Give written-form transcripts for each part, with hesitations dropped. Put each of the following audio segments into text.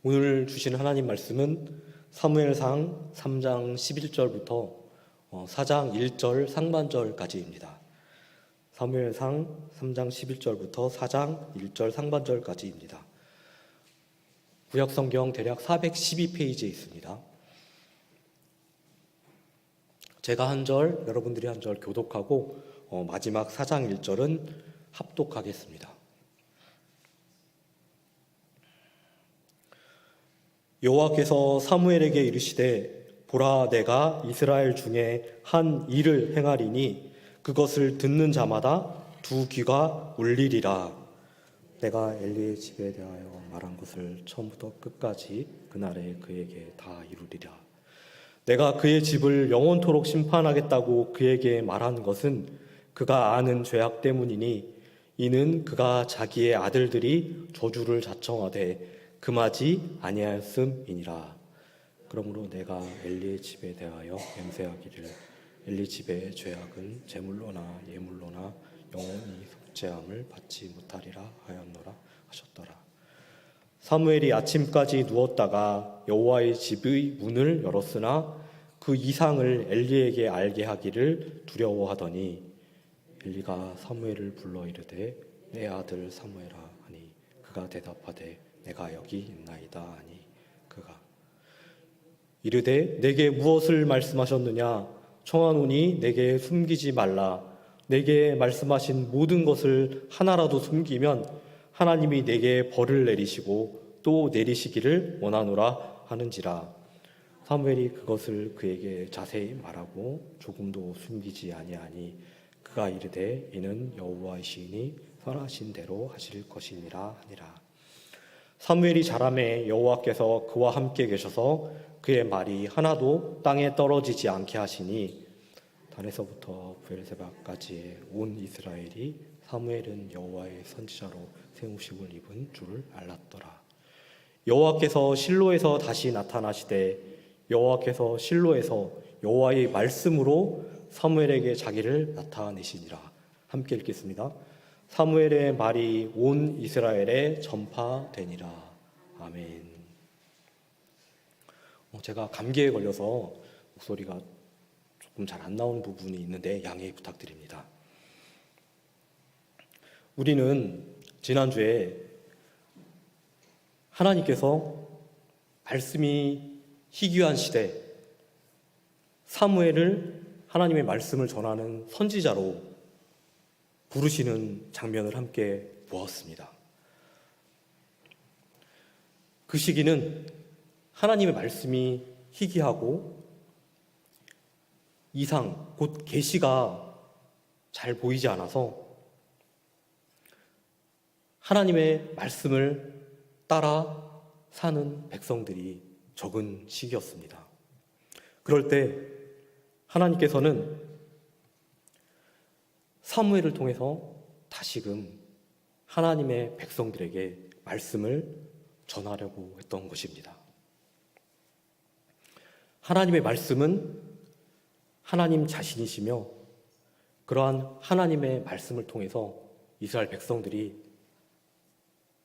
오늘 주신 하나님 말씀은 사무엘상 3장 11절부터 4장 1절 상반절까지입니다. 사무엘상 3장 11절부터 4장 1절 상반절까지입니다. 구약성경 대략 412페이지에 있습니다. 제가 한 절, 여러분들이 한 절 교독하고 마지막 4장 1절은 합독하겠습니다. 여호와께서 사무엘에게 이르시되 보라, 내가 이스라엘 중에 한 일을 행하리니 그것을 듣는 자마다 두 귀가 울리리라. 내가 엘리의 집에 대하여 말한 것을 처음부터 끝까지 그날에 그에게 다 이루리라. 내가 그의 집을 영원토록 심판하겠다고 그에게 말한 것은 그가 아는 죄악 때문이니 이는 그가 자기의 아들들이 저주를 자청하되 금하지 아니하였음이니라. 그러므로 내가 엘리의 집에 대하여 맹세하기를 엘리 집의 죄악은 제물로나 예물로나 영원히 속죄함을 받지 못하리라 하였노라 하셨더라. 사무엘이 아침까지 누웠다가 여호와의 집의 문을 열었으나 그 이상을 엘리에게 알게 하기를 두려워하더니 엘리가 사무엘을 불러 이르되 내 아들 사무엘아 하니 그가 대답하되 내가 여기 있나이다 하니 그가 이르되 내게 무엇을 말씀하셨느냐 청하노니 내게 숨기지 말라. 내게 말씀하신 모든 것을 하나라도 숨기면 하나님이 내게 벌을 내리시고 또 내리시기를 원하노라 하는지라. 사무엘이 그것을 그에게 자세히 말하고 조금도 숨기지 아니하니 그가 이르되 이는 여호와이시니 선하신 대로 하실 것이니라 하니라. 사무엘이 자라매 여호와께서 그와 함께 계셔서 그의 말이 하나도 땅에 떨어지지 않게 하시니 단에서부터 브엘세바까지의 온 이스라엘이 사무엘은 여호와의 선지자로 세우심을 입은 줄을 알았더라. 여호와께서 실로에서 다시 나타나시되 여호와께서 실로에서 여호와의 말씀으로 사무엘에게 자기를 나타내시니라. 함께 읽겠습니다. 사무엘의 말이 온 이스라엘에 전파되니라. 아멘. 제가 감기에 걸려서 목소리가 조금 잘 안 나오는 부분이 있는데 양해 부탁드립니다. 우리는 지난주에 하나님께서 말씀이 희귀한 시대 사무엘을 하나님의 말씀을 전하는 선지자로 부르시는 장면을 함께 보았습니다. 그 시기는 하나님의 말씀이 희귀하고 이상, 곧 계시가 잘 보이지 않아서 하나님의 말씀을 따라 사는 백성들이 적은 시기였습니다. 그럴 때 하나님께서는 사무엘을 통해서 다시금 하나님의 백성들에게 말씀을 전하려고 했던 것입니다. 하나님의 말씀은 하나님 자신이시며 그러한 하나님의 말씀을 통해서 이스라엘 백성들이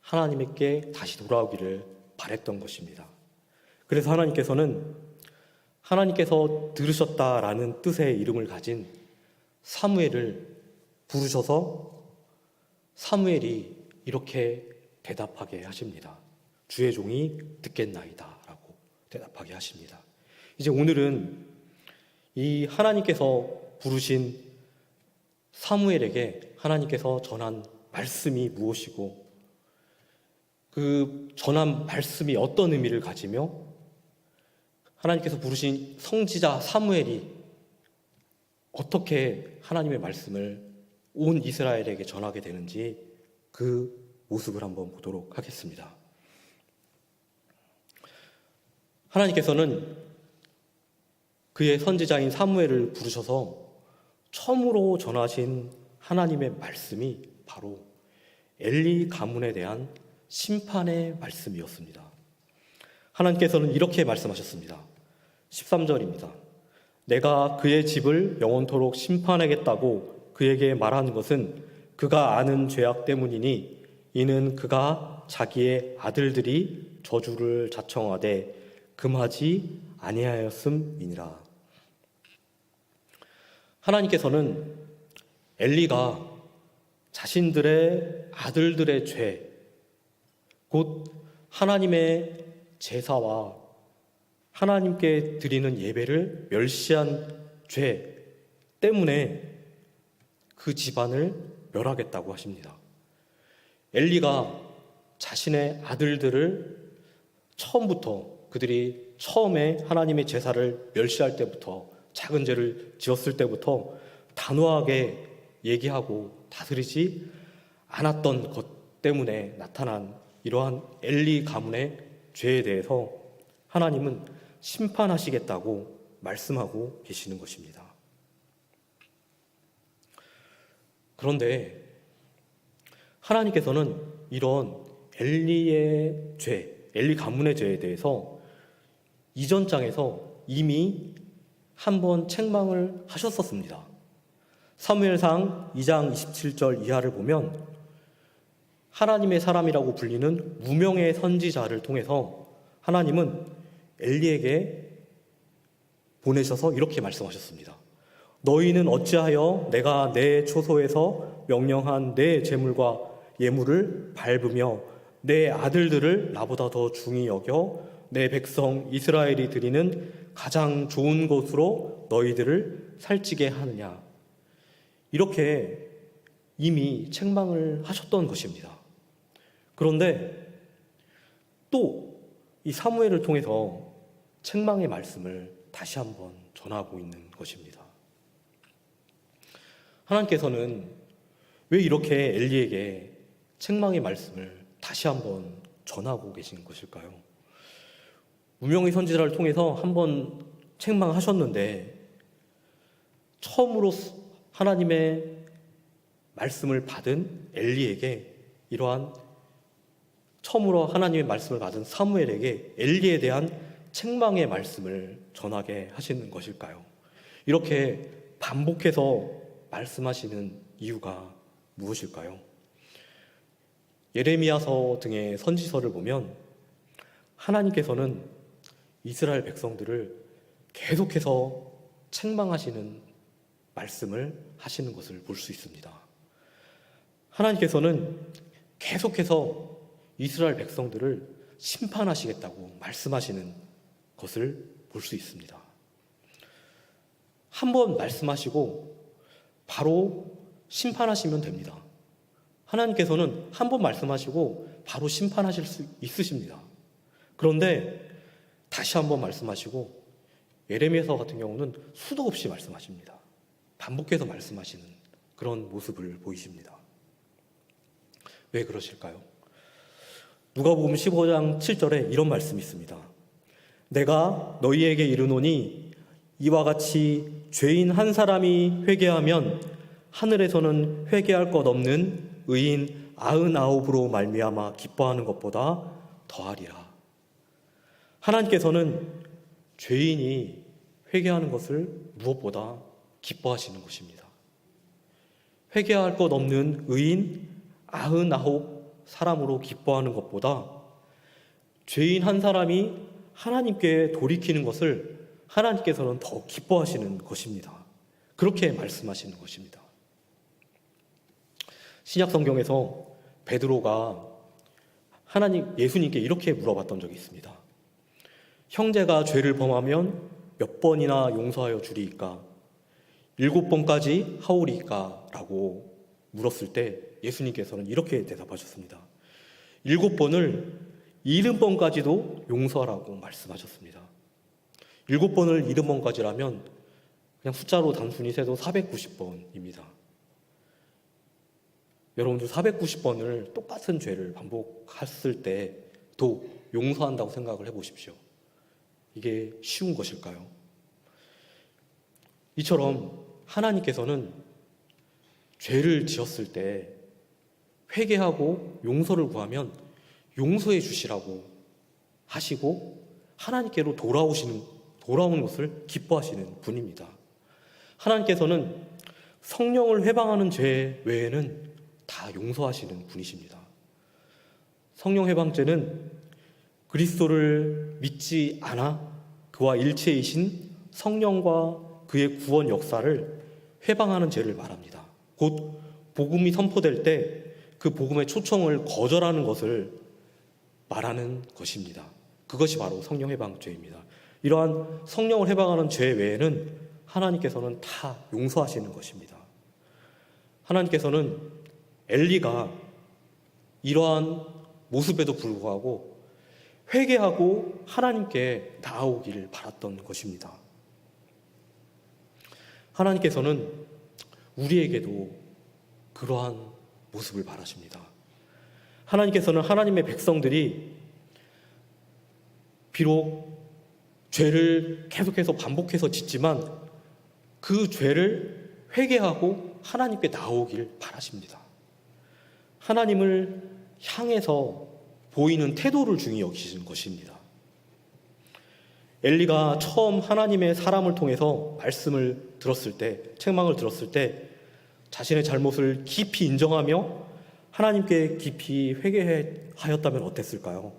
하나님께 다시 돌아오기를 바랬던 것입니다. 그래서 하나님께서는 하나님께서 들으셨다라는 뜻의 이름을 가진 사무엘을 부르셔서 사무엘이 이렇게 대답하게 하십니다. 주의 종이 듣겠나이다 라고 대답하게 하십니다. 이제 오늘은 이 하나님께서 부르신 사무엘에게 하나님께서 전한 말씀이 무엇이고 그 전한 말씀이 어떤 의미를 가지며 하나님께서 부르신 선지자 사무엘이 어떻게 하나님의 말씀을 온 이스라엘에게 전하게 되는지 그 모습을 한번 보도록 하겠습니다. 하나님께서는 그의 선지자인 사무엘을 부르셔서 처음으로 전하신 하나님의 말씀이 바로 엘리 가문에 대한 심판의 말씀이었습니다. 하나님께서는 이렇게 말씀하셨습니다. 13절입니다. 내가 그의 집을 영원토록 심판하겠다고 그에게 말하는 것은 그가 아는 죄악 때문이니 이는 그가 자기의 아들들이 저주를 자청하되 금하지 아니하였음이니라. 하나님께서는 엘리가 자신들의 아들들의 죄, 곧 하나님의 제사와 하나님께 드리는 예배를 멸시한 죄 때문에 그 집안을 멸하겠다고 하십니다. 엘리가 자신의 아들들을 처음부터, 그들이 처음에 하나님의 제사를 멸시할 때부터, 작은 죄를 지었을 때부터 단호하게 얘기하고 다스리지 않았던 것 때문에 나타난 이러한 엘리 가문의 죄에 대해서 하나님은 심판하시겠다고 말씀하고 계시는 것입니다. 그런데 하나님께서는 이런 엘리의 죄, 엘리 가문의 죄에 대해서 이전 장에서 이미 한번 책망을 하셨었습니다. 사무엘상 2장 27절 이하를 보면 하나님의 사람이라고 불리는 무명의 선지자를 통해서 하나님은 엘리에게 보내셔서 이렇게 말씀하셨습니다. 너희는 어찌하여 내가 내 초소에서 명령한 내 재물과 예물을 밟으며 내 아들들을 나보다 더 중히 여겨 내 백성 이스라엘이 드리는 가장 좋은 곳으로 너희들을 살찌게 하느냐. 이렇게 이미 책망을 하셨던 것입니다. 그런데 또 이 사무엘을 통해서 책망의 말씀을 다시 한번 전하고 있는 것입니다. 하나님께서는 왜 이렇게 엘리에게 책망의 말씀을 다시 한번 전하고 계신 것일까요? 무명의 선지자를 통해서 한번 책망하셨는데 처음으로 하나님의 말씀을 받은 엘리에게 이러한 처음으로 하나님의 말씀을 받은 사무엘에게 엘리에 대한 책망의 말씀을 전하게 하시는 것일까요? 이렇게 반복해서 말씀하시는 이유가 무엇일까요? 예레미야서 등의 선지서를 보면 하나님께서는 이스라엘 백성들을 계속해서 책망하시는 말씀을 하시는 것을 볼 수 있습니다. 하나님께서는 계속해서 이스라엘 백성들을 심판하시겠다고 말씀하시는 것을 볼 수 있습니다. 한번 말씀하시고 바로 심판하시면 됩니다. 하나님께서는 한번 말씀하시고 바로 심판하실 수 있으십니다. 그런데 다시 한번 말씀하시고 예레미야서 같은 경우는 수도 없이 말씀하십니다. 반복해서 말씀하시는 그런 모습을 보이십니다. 왜 그러실까요? 누가복음 15장 7절에 이런 말씀이 있습니다. 내가 너희에게 이르노니 이와 같이 죄인 한 사람이 회개하면 하늘에서는 회개할 것 없는 의인 99으로 말미암아 기뻐하는 것보다 더하리라. 하나님께서는 죄인이 회개하는 것을 무엇보다 기뻐하시는 것입니다. 회개할 것 없는 의인 99 사람으로 기뻐하는 것보다 죄인 한 사람이 하나님께 돌이키는 것을 하나님께서는 더 기뻐하시는 것입니다. 그렇게 말씀하시는 것입니다. 신약 성경에서 베드로가 예수님께 이렇게 물어봤던 적이 있습니다. 형제가 죄를 범하면 몇 번이나 용서하여 주리이까? 7번까지 하오리이까? 라고 물었을 때 예수님께서는 이렇게 대답하셨습니다. 7번을 70번까지도 용서하라고 말씀하셨습니다. 7번을 70번까지라면 그냥 숫자로 단순히 세도 490번입니다. 여러분들 490번을 똑같은 죄를 반복했을 때도 용서한다고 생각을 해보십시오. 이게 쉬운 것일까요? 이처럼 하나님께서는 죄를 지었을 때 회개하고 용서를 구하면 용서해 주시라고 하시고 하나님께로 돌아오는 것을 기뻐하시는 분입니다. 하나님께서는 성령을 회방하는 죄 외에는 다 용서하시는 분이십니다. 성령 회방죄는 그리스도를 믿지 않아 그와 일체이신 성령과 그의 구원 역사를 회방하는 죄를 말합니다. 곧 복음이 선포될 때 그 복음의 초청을 거절하는 것을 말하는 것입니다. 그것이 바로 성령 회방죄입니다. 이러한 성령을 회방하는 죄 외에는 하나님께서는 다 용서하시는 것입니다. 하나님께서는 엘리가 이러한 모습에도 불구하고 회개하고 하나님께 나아오기를 바랐던 것입니다. 하나님께서는 우리에게도 그러한 모습을 바라십니다. 하나님께서는 하나님의 백성들이 비록 죄를 계속해서 반복해서 짓지만 그 죄를 회개하고 하나님께 나오길 바라십니다. 하나님을 향해서 보이는 태도를 중히 여기시는 것입니다. 엘리가 처음 하나님의 사람을 통해서 말씀을 들었을 때, 책망을 들었을 때 자신의 잘못을 깊이 인정하며 하나님께 깊이 회개하였다면 어땠을까요?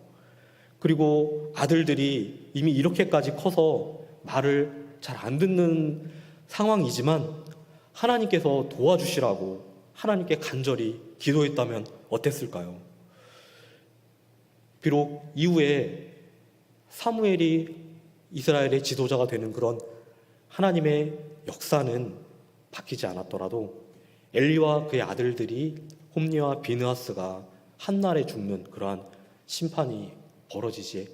그리고 아들들이 이미 이렇게까지 커서 말을 잘 안 듣는 상황이지만 하나님께서 도와주시라고 하나님께 간절히 기도했다면 어땠을까요? 비록 이후에 사무엘이 이스라엘의 지도자가 되는 그런 하나님의 역사는 바뀌지 않았더라도 엘리와 그의 아들들이 홈리와 비느하스가 한날에 죽는 그러한 심판이 벌어지지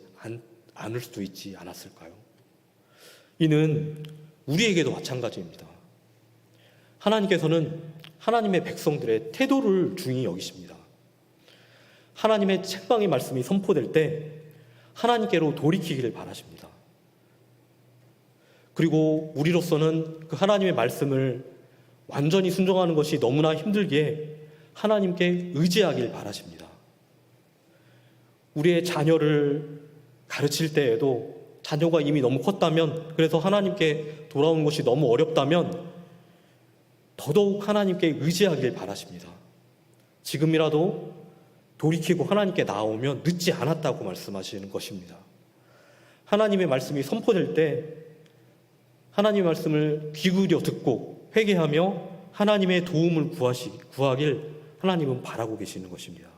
않을 수도 있지 않았을까요? 이는 우리에게도 마찬가지입니다. 하나님께서는 하나님의 백성들의 태도를 중히 여기십니다. 하나님의 책망의 말씀이 선포될 때 하나님께로 돌이키기를 바라십니다. 그리고 우리로서는 그 하나님의 말씀을 완전히 순종하는 것이 너무나 힘들기에 하나님께 의지하길 바라십니다. 우리의 자녀를 가르칠 때에도 자녀가 이미 너무 컸다면, 그래서 하나님께 돌아오는 것이 너무 어렵다면 더더욱 하나님께 의지하길 바라십니다. 지금이라도 돌이키고 하나님께 나오면 늦지 않았다고 말씀하시는 것입니다. 하나님의 말씀이 선포될 때 하나님의 말씀을 귀 기울여 듣고 회개하며 하나님의 도움을 구하길 하나님은 바라고 계시는 것입니다.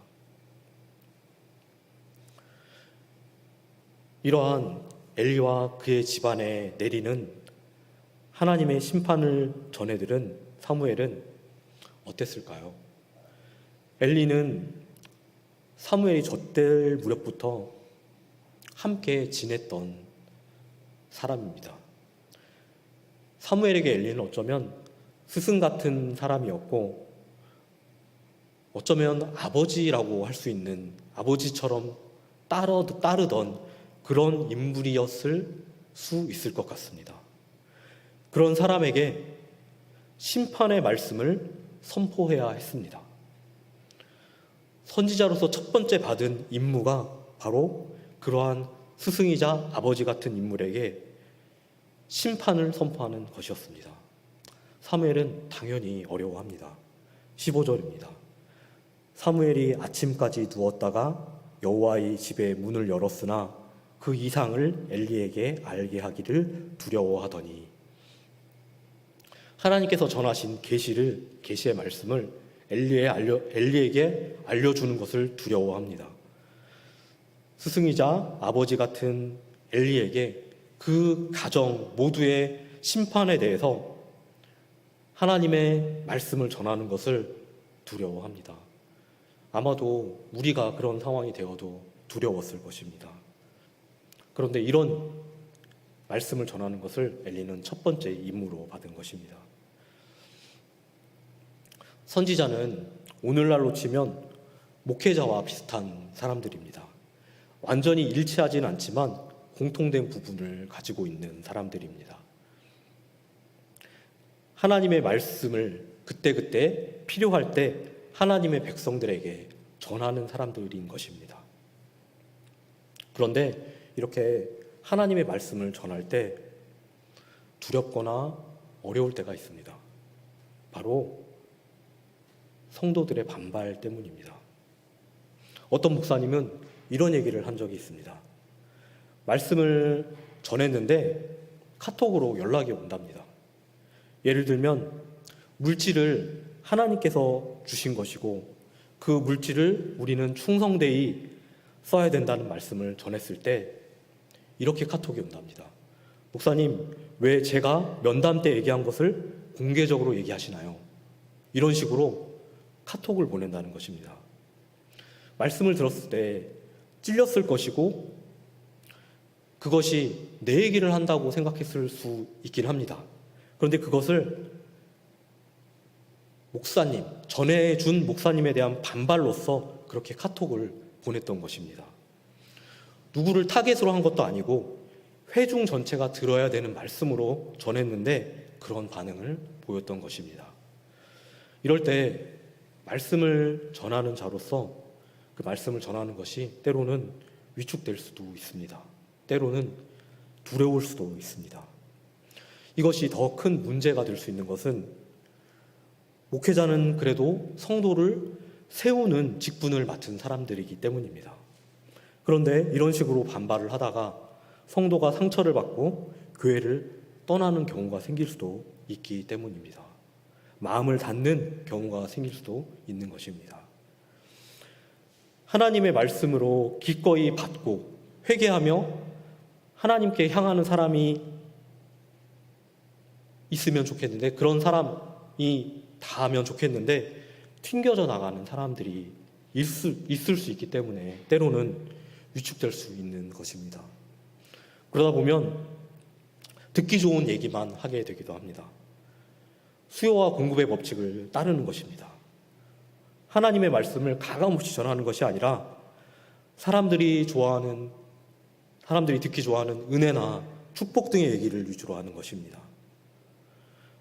이러한 엘리와 그의 집안에 내리는 하나님의 심판을 전해들은 사무엘은 어땠을까요? 엘리는 사무엘이 젖될 무렵부터 함께 지냈던 사람입니다. 사무엘에게 엘리는 어쩌면 스승 같은 사람이었고 어쩌면 아버지라고 할 수 있는, 아버지처럼 따르던 그런 인물이었을 수 있을 것 같습니다. 그런 사람에게 심판의 말씀을 선포해야 했습니다. 선지자로서 첫 번째 받은 임무가 바로 그러한 스승이자 아버지 같은 인물에게 심판을 선포하는 것이었습니다. 사무엘은 당연히 어려워합니다. 15절입니다. 사무엘이 아침까지 누웠다가 여호와의 집의 문을 열었으나 그 이상을 엘리에게 알게 하기를 두려워하더니, 하나님께서 전하신 계시의 말씀을 엘리에게 알려주는 것을 두려워합니다. 스승이자 아버지 같은 엘리에게 그 가정 모두의 심판에 대해서 하나님의 말씀을 전하는 것을 두려워합니다. 아마도 우리가 그런 상황이 되어도 두려웠을 것입니다. 그런데 이런 말씀을 전하는 것을 엘리는 첫 번째 임무로 받은 것입니다. 선지자는 오늘날로 치면 목회자와 비슷한 사람들입니다. 완전히 일치하지는 않지만 공통된 부분을 가지고 있는 사람들입니다. 하나님의 말씀을 그때그때 필요할 때 하나님의 백성들에게 전하는 사람들인 것입니다. 그런데 이렇게 하나님의 말씀을 전할 때 두렵거나 어려울 때가 있습니다. 바로 성도들의 반발 때문입니다. 어떤 목사님은 이런 얘기를 한 적이 있습니다. 말씀을 전했는데 카톡으로 연락이 온답니다. 예를 들면 물질을 하나님께서 주신 것이고 그 물질을 우리는 충성되이 써야 된다는 말씀을 전했을 때 이렇게 카톡이 온답니다. 목사님, 왜 제가 면담 때 얘기한 것을 공개적으로 얘기하시나요? 이런 식으로 카톡을 보낸다는 것입니다. 말씀을 들었을 때 찔렸을 것이고 그것이 내 얘기를 한다고 생각했을 수 있긴 합니다. 그런데 그것을 목사님, 전해준 목사님에 대한 반발로서 그렇게 카톡을 보냈던 것입니다. 누구를 타겟으로 한 것도 아니고 회중 전체가 들어야 되는 말씀으로 전했는데 그런 반응을 보였던 것입니다. 이럴 때 말씀을 전하는 자로서 그 말씀을 전하는 것이 때로는 위축될 수도 있습니다. 때로는 두려울 수도 있습니다. 이것이 더 큰 문제가 될 수 있는 것은 목회자는 그래도 성도를 세우는 직분을 맡은 사람들이기 때문입니다. 그런데 이런 식으로 반발을 하다가 성도가 상처를 받고 교회를 떠나는 경우가 생길 수도 있기 때문입니다. 마음을 닫는 경우가 생길 수도 있는 것입니다. 하나님의 말씀으로 기꺼이 받고 회개하며 하나님께 향하는 사람이 있으면 좋겠는데 그런 사람이 다하면 좋겠는데 튕겨져 나가는 사람들이 있을 수 있기 때문에 때로는 위축될 수 있는 것입니다. 그러다 보면 듣기 좋은 얘기만 하게 되기도 합니다. 수요와 공급의 법칙을 따르는 것입니다. 하나님의 말씀을 가감없이 전하는 것이 아니라 사람들이 듣기 좋아하는 은혜나 축복 등의 얘기를 위주로 하는 것입니다.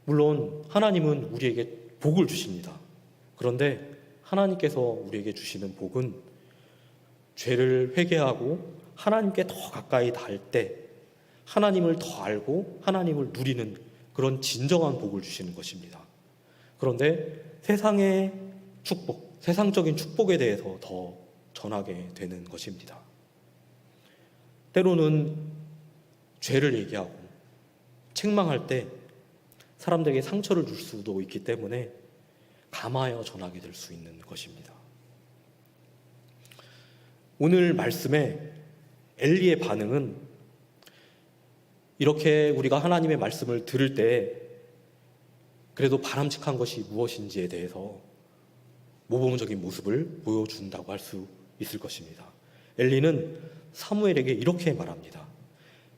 물론 하나님은 우리에게 복을 주십니다. 그런데 하나님께서 우리에게 주시는 복은 죄를 회개하고 하나님께 더 가까이 닿을 때 하나님을 더 알고 하나님을 누리는 그런 진정한 복을 주시는 것입니다. 그런데 세상의 축복, 세상적인 축복에 대해서 더 전하게 되는 것입니다. 때로는 죄를 얘기하고 책망할 때 사람들에게 상처를 줄 수도 있기 때문에 감하여 전하게 될 수 있는 것입니다. 오늘 말씀에 엘리의 반응은 이렇게 우리가 하나님의 말씀을 들을 때 그래도 바람직한 것이 무엇인지에 대해서 모범적인 모습을 보여준다고 할 수 있을 것입니다. 엘리는 사무엘에게 이렇게 말합니다.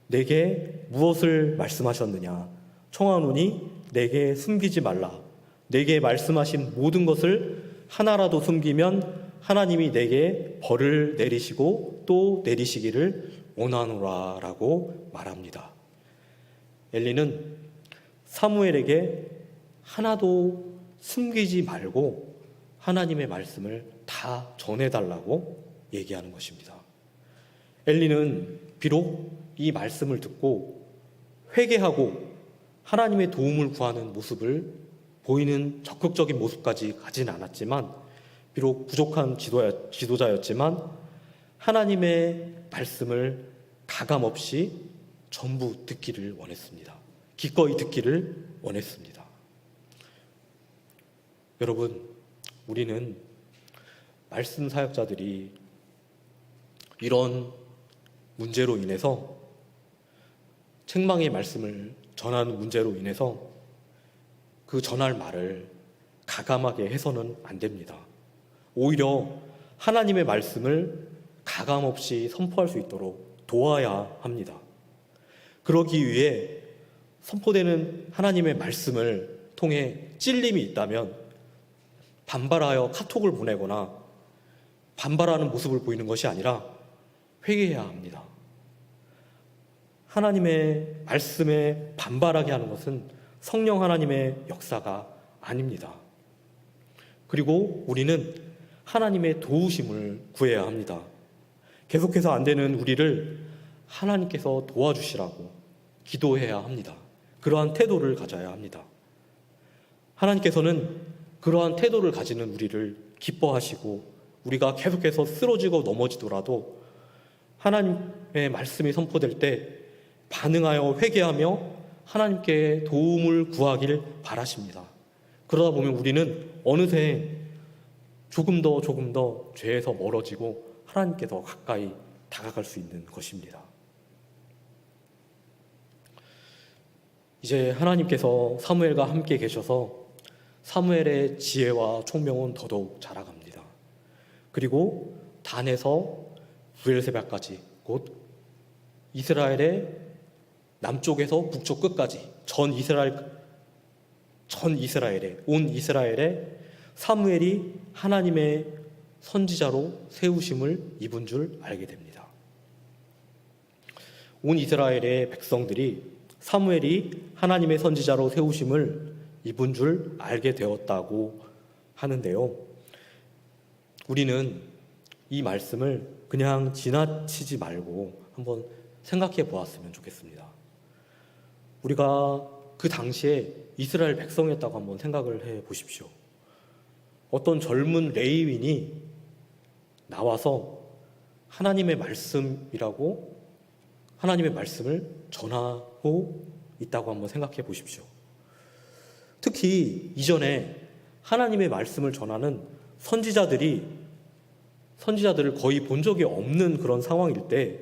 내게 무엇을 말씀하셨느냐? 청하노니 내게 숨기지 말라. 내게 말씀하신 모든 것을 하나라도 숨기면 하나님이 내게 벌을 내리시고 또 내리시기를 원하노라 라고 말합니다. 엘리는 사무엘에게 하나도 숨기지 말고 하나님의 말씀을 다 전해달라고 얘기하는 것입니다. 엘리는 비록 이 말씀을 듣고 회개하고 하나님의 도움을 구하는 모습을 보이는 적극적인 모습까지 가진 않았지만 비록 부족한 지도자였지만 하나님의 말씀을 가감없이 전부 듣기를 원했습니다. 기꺼이 듣기를 원했습니다. 여러분, 우리는 말씀 사역자들이 이런 문제로 인해서 책망의 말씀을 전하는 문제로 인해서 그 전할 말을 가감하게 해서는 안 됩니다. 오히려 하나님의 말씀을 가감없이 선포할 수 있도록 도와야 합니다. 그러기 위해 선포되는 하나님의 말씀을 통해 찔림이 있다면 반발하여 카톡을 보내거나 반발하는 모습을 보이는 것이 아니라 회개해야 합니다. 하나님의 말씀에 반발하게 하는 것은 성령 하나님의 역사가 아닙니다. 그리고 우리는 하나님의 도우심을 구해야 합니다. 계속해서 안 되는 우리를 하나님께서 도와주시라고 기도해야 합니다. 그러한 태도를 가져야 합니다. 하나님께서는 그러한 태도를 가지는 우리를 기뻐하시고 우리가 계속해서 쓰러지고 넘어지더라도 하나님 하나님의 말씀이 선포될 때 반응하여 회개하며 하나님께 도움을 구하길 바라십니다. 그러다 보면 우리는 어느새 조금 더 죄에서 멀어지고 하나님께 더 가까이 다가갈 수 있는 것입니다. 이제 하나님께서 사무엘과 함께 계셔서 사무엘의 지혜와 총명은 더더욱 자라갑니다. 그리고 단에서 브엘세바까지, 곧 이스라엘의 남쪽에서 북쪽 끝까지 온 이스라엘에 사무엘이 하나님의 선지자로 세우심을 입은 줄 알게 됩니다. 온 이스라엘의 백성들이 사무엘이 하나님의 선지자로 세우심을 입은 줄 알게 되었다고 하는데요. 우리는 이 말씀을 그냥 지나치지 말고 한번 생각해 보았으면 좋겠습니다. 우리가 그 당시에 이스라엘 백성이었다고 한번 생각을 해 보십시오. 어떤 젊은 레위인이 나와서 하나님의 말씀이라고 하나님의 말씀을 전하고 있다고 한번 생각해 보십시오. 특히 이전에 하나님의 말씀을 전하는 선지자들을 거의 본 적이 없는 그런 상황일 때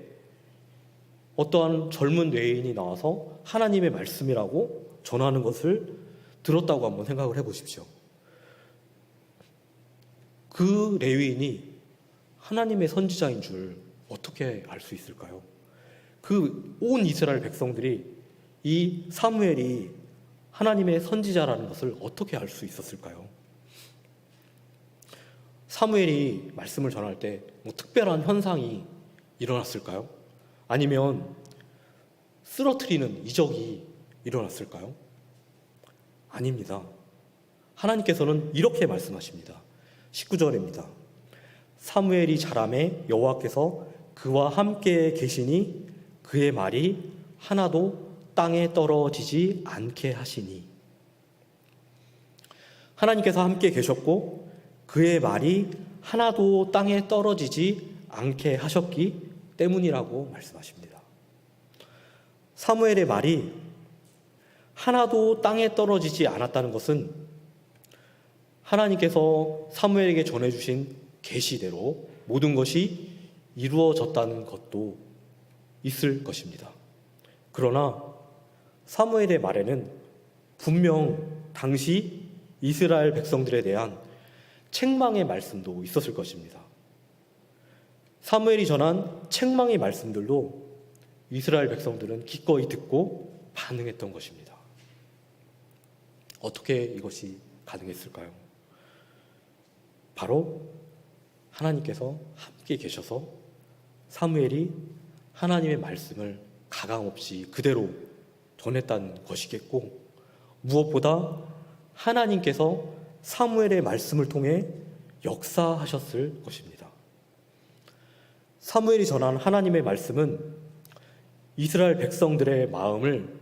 어떠한 젊은 레위인이 나와서 하나님의 말씀이라고 전하는 것을 들었다고 한번 생각을 해보십시오. 그 레위인이 하나님의 선지자인 줄 어떻게 알 수 있을까요? 그 온 이스라엘 백성들이 이 사무엘이 하나님의 선지자라는 것을 어떻게 알 수 있었을까요? 사무엘이 말씀을 전할 때 뭐 특별한 현상이 일어났을까요? 아니면 쓰러뜨리는 이적이 일어났을까요? 아닙니다. 하나님께서는 이렇게 말씀하십니다. 19절입니다. 사무엘이 자라매 여호와께서 그와 함께 계시니 그의 말이 하나도 땅에 떨어지지 않게 하시니. 하나님께서 함께 계셨고 그의 말이 하나도 땅에 떨어지지 않게 하셨기 때문이라고 말씀하십니다. 사무엘의 말이 하나도 땅에 떨어지지 않았다는 것은 하나님께서 사무엘에게 전해주신 계시대로 모든 것이 이루어졌다는 것도 있을 것입니다. 그러나 사무엘의 말에는 분명 당시 이스라엘 백성들에 대한 책망의 말씀도 있었을 것입니다. 사무엘이 전한 책망의 말씀들도 이스라엘 백성들은 기꺼이 듣고 반응했던 것입니다. 어떻게 이것이 가능했을까요? 바로 하나님께서 함께 계셔서 사무엘이 하나님의 말씀을 가감없이 그대로 전했다는 것이겠고, 무엇보다 하나님께서 사무엘의 말씀을 통해 역사하셨을 것입니다. 사무엘이 전한 하나님의 말씀은 이스라엘 백성들의 마음을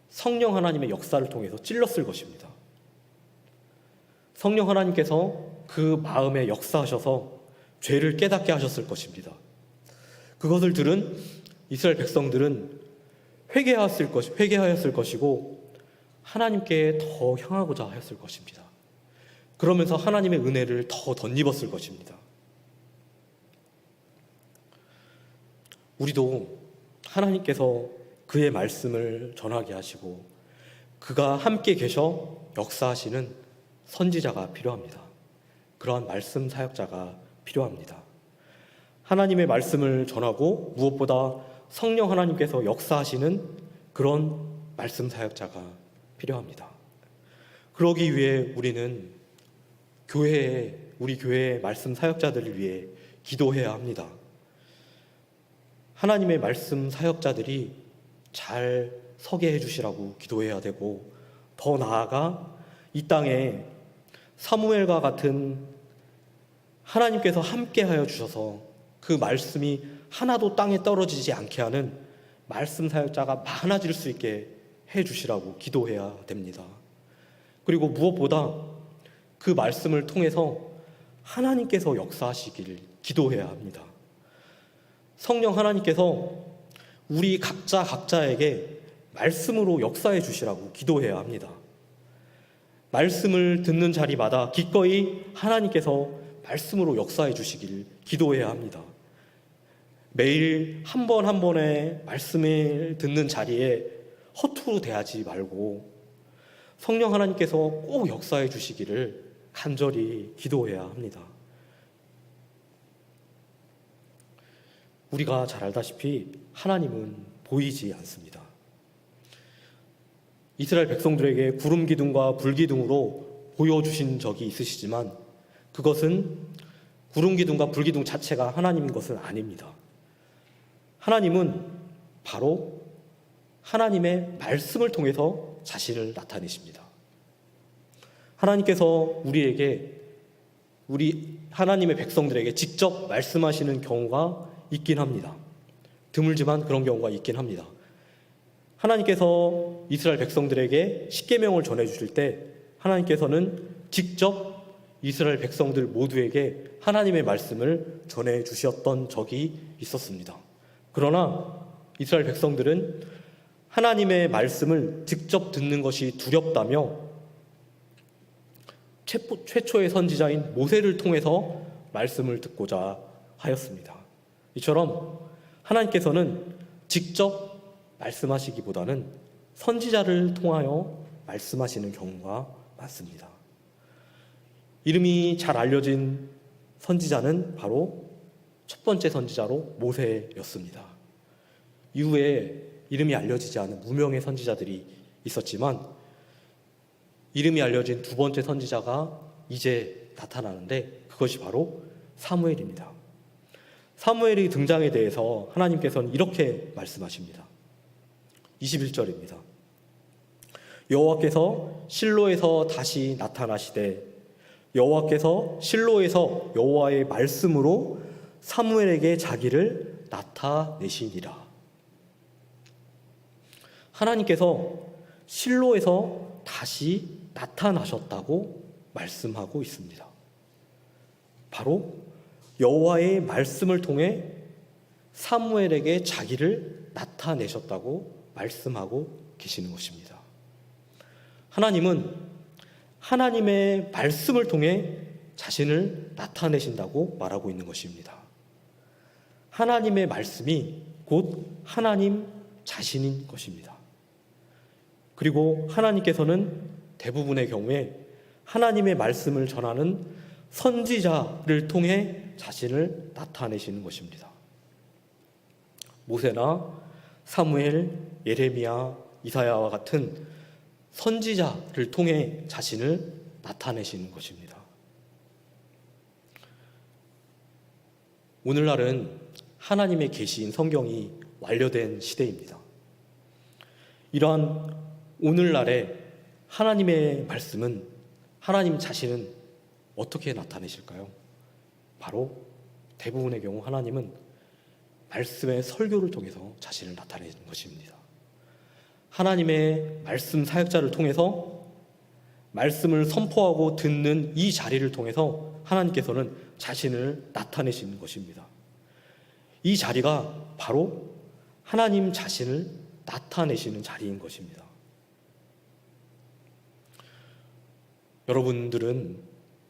성령 하나님의 역사를 통해서 찔렀을 것입니다. 성령 하나님께서 그 마음에 역사하셔서 죄를 깨닫게 하셨을 것입니다. 그것을 들은 이스라엘 백성들은 회개하였을 것이고 하나님께 더 향하고자 하였을 것입니다. 그러면서 하나님의 은혜를 더 덧입었을 것입니다. 우리도 하나님께서 그의 말씀을 전하게 하시고 그가 함께 계셔 역사하시는 선지자가 필요합니다. 그러한 말씀 사역자가 필요합니다. 하나님의 말씀을 전하고 무엇보다 성령 하나님께서 역사하시는 그런 말씀 사역자가 필요합니다. 그러기 위해 우리는 우리 교회의 말씀 사역자들을 위해 기도해야 합니다. 하나님의 말씀 사역자들이 잘 서게 해주시라고 기도해야 되고, 더 나아가 이 땅에 사무엘과 같은 하나님께서 함께하여 주셔서 그 말씀이 하나도 땅에 떨어지지 않게 하는 말씀 사역자가 많아질 수 있게 해주시라고 기도해야 됩니다. 그리고 무엇보다 그 말씀을 통해서 하나님께서 역사하시기를 기도해야 합니다. 성령 하나님께서 우리 각자에게 말씀으로 역사해 주시라고 기도해야 합니다. 말씀을 듣는 자리마다 기꺼이 하나님께서 말씀으로 역사해 주시길 기도해야 합니다. 매일 한 번 한 번의 말씀을 듣는 자리에 허투루 대하지 말고 성령 하나님께서 꼭 역사해 주시기를 간절히 기도해야 합니다. 우리가 잘 알다시피 하나님은 보이지 않습니다. 이스라엘 백성들에게 구름 기둥과 불 기둥으로 보여주신 적이 있으시지만 그것은 구름 기둥과 불 기둥 자체가 하나님인 것은 아닙니다. 하나님은 바로 하나님의 말씀을 통해서 자신을 나타내십니다. 하나님께서 우리 하나님의 백성들에게 직접 말씀하시는 경우가 있긴 합니다. 드물지만 그런 경우가 있긴 합니다. 하나님께서 이스라엘 백성들에게 십계명을 전해주실 때 하나님께서는 직접 이스라엘 백성들 모두에게 하나님의 말씀을 전해주셨던 적이 있었습니다. 그러나 이스라엘 백성들은 하나님의 말씀을 직접 듣는 것이 두렵다며 최초의 선지자인 모세를 통해서 말씀을 듣고자 하였습니다. 이처럼 하나님께서는 직접 말씀하시기보다는 선지자를 통하여 말씀하시는 경우가 많습니다. 이름이 잘 알려진 선지자는 바로 첫 번째 선지자로 모세였습니다. 이후에 이름이 알려지지 않은 무명의 선지자들이 있었지만 이름이 알려진 두 번째 선지자가 이제 나타나는데 그것이 바로 사무엘입니다. 사무엘의 등장에 대해서 하나님께서는 이렇게 말씀하십니다. 21절입니다. 여호와께서 실로에서 다시 나타나시되 여호와께서 실로에서 여호와의 말씀으로 사무엘에게 자기를 나타내시니라. 하나님께서 실로에서 다시 나타나셨다고 말씀하고 있습니다. 바로 여호와의 말씀을 통해 사무엘에게 자기를 나타내셨다고 말씀하고 계시는 것입니다. 하나님은 하나님의 말씀을 통해 자신을 나타내신다고 말하고 있는 것입니다. 하나님의 말씀이 곧 하나님 자신인 것입니다. 그리고 하나님께서는 대부분의 경우에 하나님의 말씀을 전하는 선지자를 통해 자신을 나타내시는 것입니다. 모세나 사무엘, 예레미야, 이사야와 같은 선지자를 통해 자신을 나타내시는 것입니다. 오늘날은 하나님의 계시인 성경이 완료된 시대입니다. 이러한 오늘날의 하나님의 말씀은 하나님 자신은 어떻게 나타내실까요? 바로 대부분의 경우 하나님은 말씀의 설교를 통해서 자신을 나타내는 것입니다. 하나님의 말씀 사역자를 통해서 말씀을 선포하고 듣는 이 자리를 통해서 하나님께서는 자신을 나타내시는 것입니다. 이 자리가 바로 하나님 자신을 나타내시는 자리인 것입니다. 여러분들은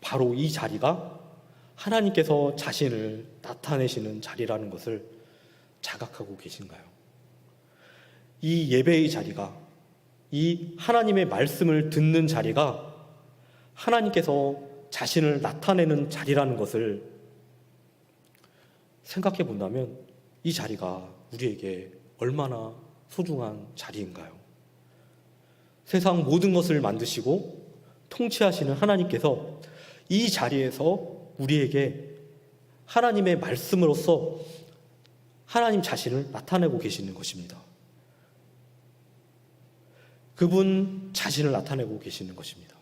바로 이 자리가 하나님께서 자신을 나타내시는 자리라는 것을 자각하고 계신가요? 이 예배의 자리가, 이 하나님의 말씀을 듣는 자리가 하나님께서 자신을 나타내는 자리라는 것을 생각해 본다면 이 자리가 우리에게 얼마나 소중한 자리인가요? 세상 모든 것을 만드시고 통치하시는 하나님께서 이 자리에서 우리에게 하나님의 말씀으로써 하나님 자신을 나타내고 계시는 것입니다. 그분 자신을 나타내고 계시는 것입니다.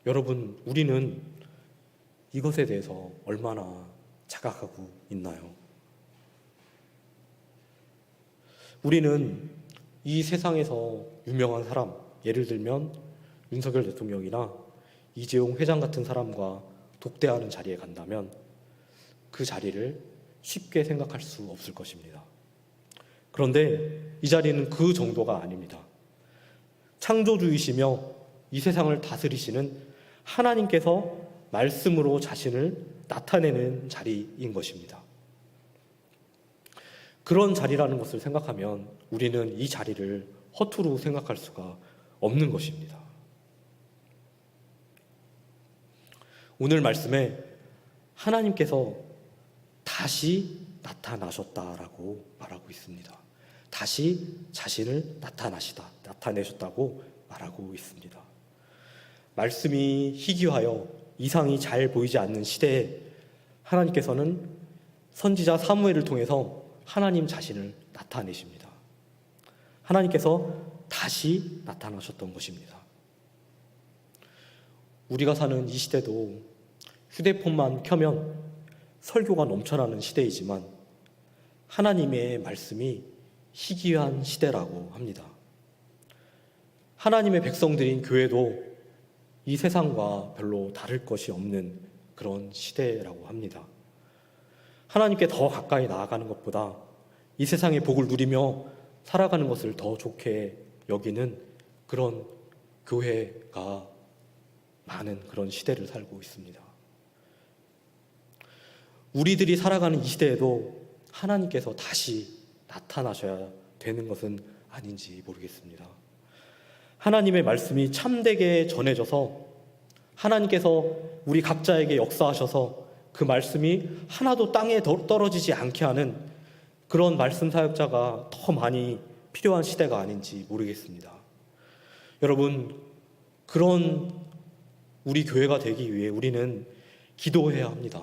여러분, 우리는 이것에 대해서 얼마나 자각하고 있나요? 우리는 이 세상에서 유명한 사람, 예를 들면 윤석열 대통령이나 이재용 회장 같은 사람과 독대하는 자리에 간다면 그 자리를 쉽게 생각할 수 없을 것입니다. 그런데 이 자리는 그 정도가 아닙니다. 창조주이시며 이 세상을 다스리시는 하나님께서 말씀으로 자신을 나타내는 자리인 것입니다. 그런 자리라는 것을 생각하면 우리는 이 자리를 허투루 생각할 수가 없는 것입니다. 오늘 말씀에 하나님께서 다시 나타나셨다라고 말하고 있습니다. 다시 자신을 나타내셨다고 말하고 있습니다. 말씀이 희귀하여 이상이 잘 보이지 않는 시대에 하나님께서는 선지자 사무엘을 통해서 하나님 자신을 나타내십니다. 하나님께서 다시 나타나셨던 것입니다. 우리가 사는 이 시대도 휴대폰만 켜면 설교가 넘쳐나는 시대이지만 하나님의 말씀이 희귀한 시대라고 합니다. 하나님의 백성들인 교회도 이 세상과 별로 다를 것이 없는 그런 시대라고 합니다. 하나님께 더 가까이 나아가는 것보다 이 세상의 복을 누리며 살아가는 것을 더 좋게 여기는 그런 교회가 많은 그런 시대를 살고 있습니다. 우리들이 살아가는 이 시대에도 하나님께서 다시 나타나셔야 되는 것은 아닌지 모르겠습니다. 하나님의 말씀이 참되게 전해져서 하나님께서 우리 각자에게 역사하셔서 그 말씀이 하나도 땅에 떨어지지 않게 하는 그런 말씀 사역자가 더 많이 필요한 시대가 아닌지 모르겠습니다. 여러분, 그런 우리 교회가 되기 위해 우리는 기도해야 합니다.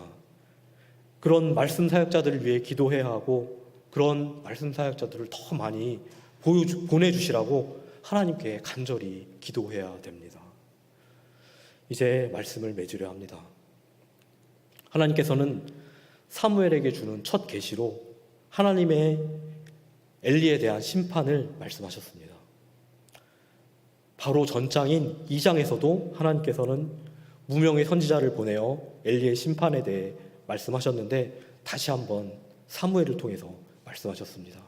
그런 말씀 사역자들을 위해 기도해야 하고 그런 말씀 사역자들을 더 많이 보내주시라고 하나님께 간절히 기도해야 됩니다. 이제 말씀을 맺으려 합니다. 하나님께서는 사무엘에게 주는 첫 계시로 하나님의 엘리에 대한 심판을 말씀하셨습니다. 바로 전장인 2장에서도 하나님께서는 무명의 선지자를 보내어 엘리의 심판에 대해 말씀하셨는데 다시 한번 사무엘을 통해서 말씀하셨습니다.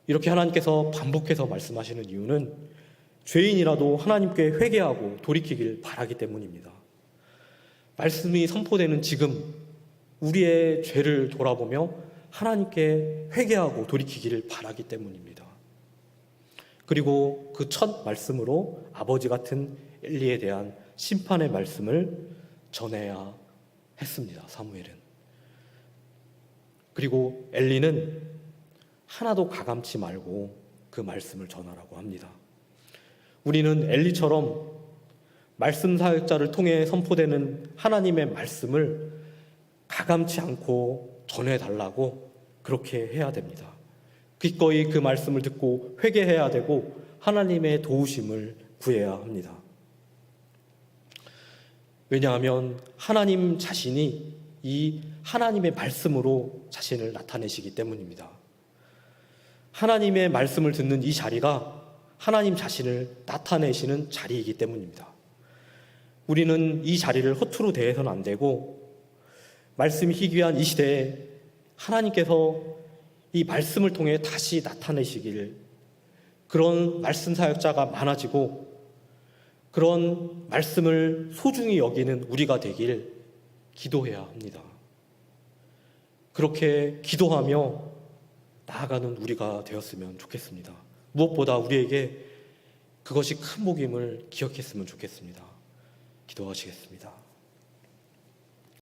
이렇게 하나님께서 반복해서 말씀하시는 이유는 죄인이라도 하나님께 회개하고 돌이키길 바라기 때문입니다. 말씀이 선포되는 지금 우리의 죄를 돌아보며 하나님께 회개하고 돌이키기를 바라기 때문입니다. 그리고 그 첫 말씀으로 아버지 같은 엘리에 대한 심판의 말씀을 전해야 했습니다. 사무엘은. 그리고 엘리는 하나도 가감치 말고 그 말씀을 전하라고 합니다. 우리는 엘리처럼 말씀 사역자를 통해 선포되는 하나님의 말씀을 가감치 않고 전해달라고 그렇게 해야 됩니다. 기꺼이 그 말씀을 듣고 회개해야 되고 하나님의 도우심을 구해야 합니다. 왜냐하면 하나님 자신이 이 하나님의 말씀으로 자신을 나타내시기 때문입니다. 하나님의 말씀을 듣는 이 자리가 하나님 자신을 나타내시는 자리이기 때문입니다. 우리는 이 자리를 허투루 대해서는 안 되고 말씀이 희귀한 이 시대에 하나님께서 이 말씀을 통해 다시 나타내시길 그런 말씀 사역자가 많아지고 그런 말씀을 소중히 여기는 우리가 되길 기도해야 합니다. 그렇게 기도하며 나아가는 우리가 되었으면 좋겠습니다. 무엇보다 우리에게 그것이 큰 복임을 기억했으면 좋겠습니다. 기도하시겠습니다.